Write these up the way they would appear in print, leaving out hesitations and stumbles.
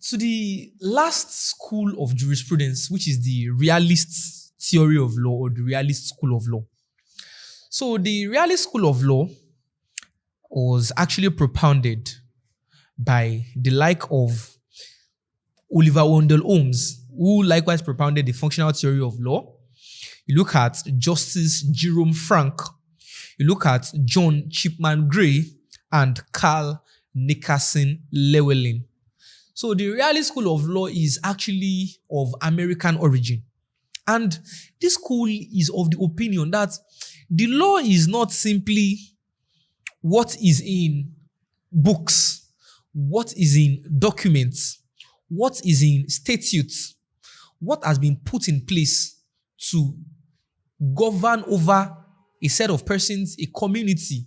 to the last school of jurisprudence, which is the realist theory of law or the realist school of law. So the realist school of law was actually propounded by the like of Oliver Wendell Holmes, who likewise propounded the functional theory of law. You look at Justice Jerome Frank. You look at John Chipman Gray and Carl Nickerson Llewellyn. So the realist school of law is actually of American origin. And this school is of the opinion that the law is not simply what is in books, what is in documents, what is in statutes, what has been put in place to govern over a set of persons, a community.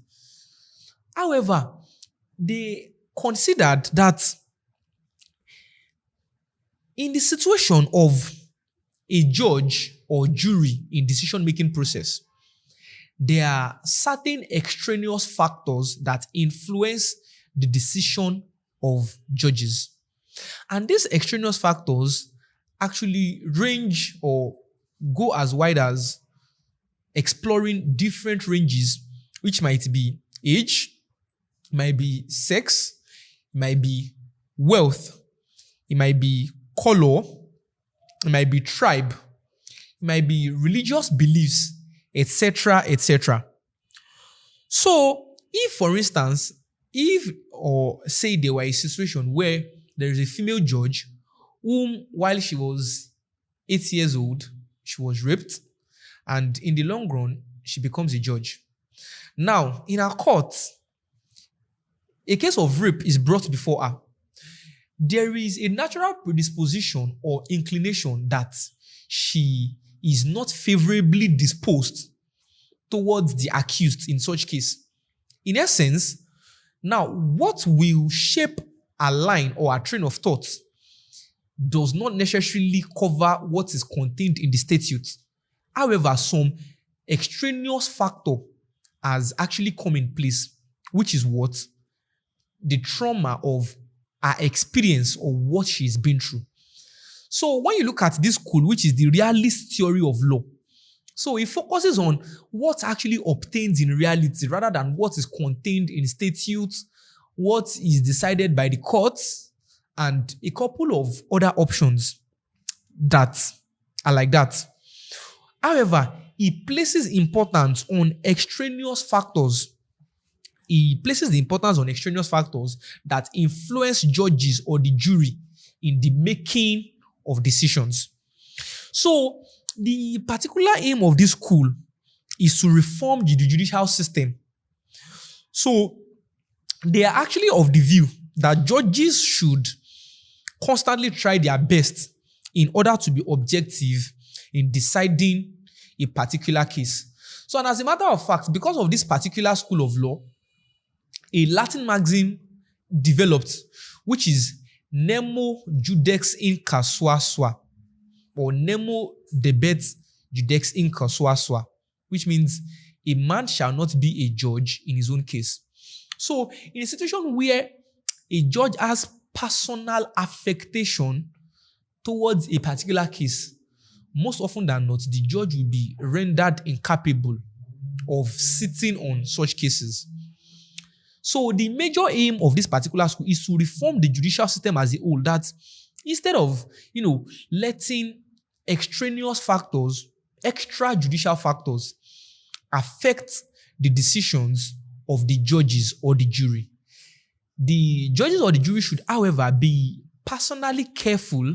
However, they considered that in the situation of a judge or jury in decision-making process, there are certain extraneous factors that influence the decision of judges. And these extraneous factors actually range or go as wide as exploring different ranges, which might be age, might be sex, might be wealth, it might be color, it might be tribe, it might be religious beliefs, etc., etc. So, if for instance, say there were a situation where there is a female judge whom, while she was 8 years old, she was raped, and in the long run, she becomes a judge. Now, in our court, a case of rape is brought before her. There is a natural predisposition or inclination that she is not favorably disposed towards the accused in such case. In essence, now, what will shape a line or a train of thought does not necessarily cover what is contained in the statute. However, some extraneous factor has actually come in place, which is what? The trauma of her experience or what she's been through. So when you look at this school, which is the realist theory of law, so it focuses on what actually obtains in reality rather than what is contained in statutes, what is decided by the courts, and a couple of other options that are like that. However, it places importance on extraneous factors. He places the importance on extraneous factors that influence judges or the jury in the making of decisions. So, the particular aim of this school is to reform the judicial system. So, they are actually of the view that judges should constantly try their best in order to be objective in deciding a particular case. So, and as a matter of fact, because of this particular school of law, a Latin maxim developed, which is Nemo judex in casua sua, or Nemo debet judex in casua sua, which means a man shall not be a judge in his own case. So, in a situation where a judge has personal affectation towards a particular case, most often than not, the judge will be rendered incapable of sitting on such cases. So the major aim of this particular school is to reform the judicial system as a whole, that instead of, letting extraneous factors, extrajudicial factors, affect the decisions of the judges or the jury. The judges or the jury should, however, be personally careful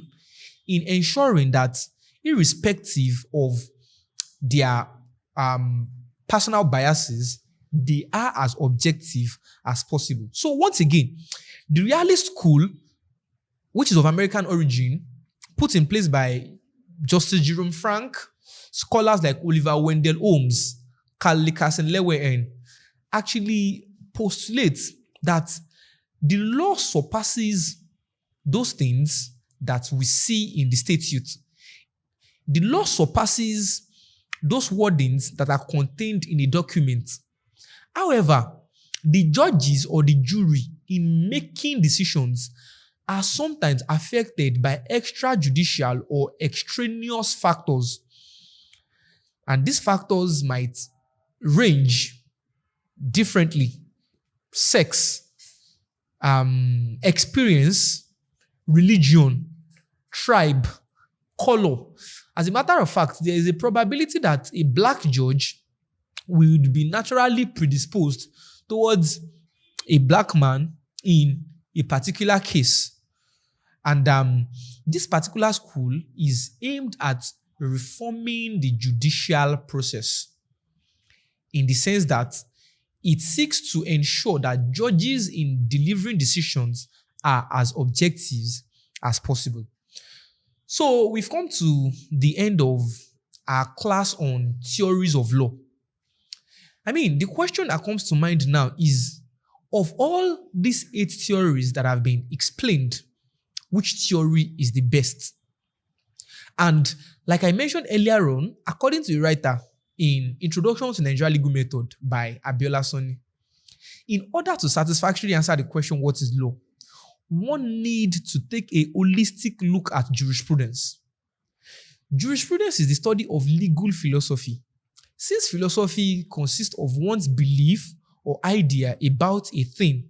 in ensuring that, irrespective of their personal biases, they are as objective as possible. So once again, the realist school, which is of American origin, put in place by Justice Jerome Frank, scholars like Oliver Wendell Holmes, Carl Nickerson Llewellyn, actually postulates that the law surpasses those things that we see in the statute. The law surpasses those wordings that are contained in a document. However, the judges or the jury, in making decisions, are sometimes affected by extrajudicial or extraneous factors. And these factors might range differently: sex, experience, religion, tribe, color. As a matter of fact, there is a probability that a black judge would be naturally predisposed towards a black man in a particular case. And this particular school is aimed at reforming the judicial process in the sense that it seeks to ensure that judges in delivering decisions are as objective as possible. So we've come to the end of our class on theories of law. I mean, the question that comes to mind now is, of all these 8 theories that have been explained, which theory is the best? And like I mentioned earlier on, according to the writer in Introduction to Nigerian Legal Method by Abiola Soni, in order to satisfactorily answer the question, what is law, one need to take a holistic look at jurisprudence. Jurisprudence is the study of legal philosophy. Since philosophy consists of one's belief or idea about a thing,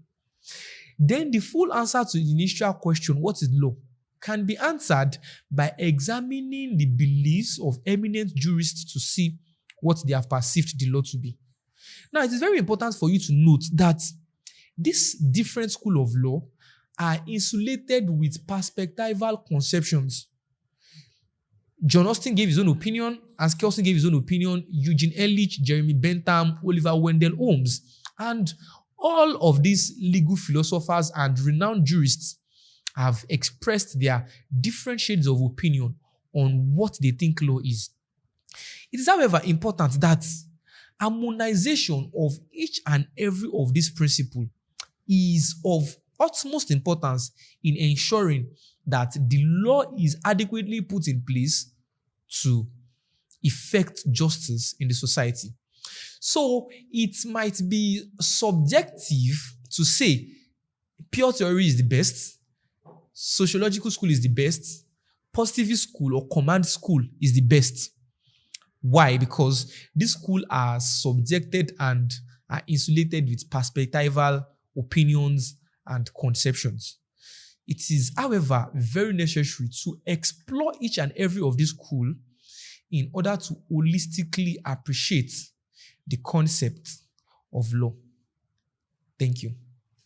then the full answer to the initial question, what is law, can be answered by examining the beliefs of eminent jurists to see what they have perceived the law to be. Now, it is very important for you to note that this different school of law are insulated with perspectival conceptions. John Austin gave his own opinion, and Kelsen gave his own opinion, Eugene Ehrlich, Jeremy Bentham, Oliver Wendell Holmes, and all of these legal philosophers and renowned jurists have expressed their different shades of opinion on what they think law is. It is, however, important that harmonization of each and every of these principles is of utmost importance in ensuring that the law is adequately put in place to effect justice in the society. So it might be subjective to say pure theory is the best, sociological school is the best, positivist school or command school is the best. Why? Because these schools are subjected and are insulated with perspectival opinions and conceptions. It is, however, very necessary to explore each and every of these schools in order to holistically appreciate the concept of law. Thank you.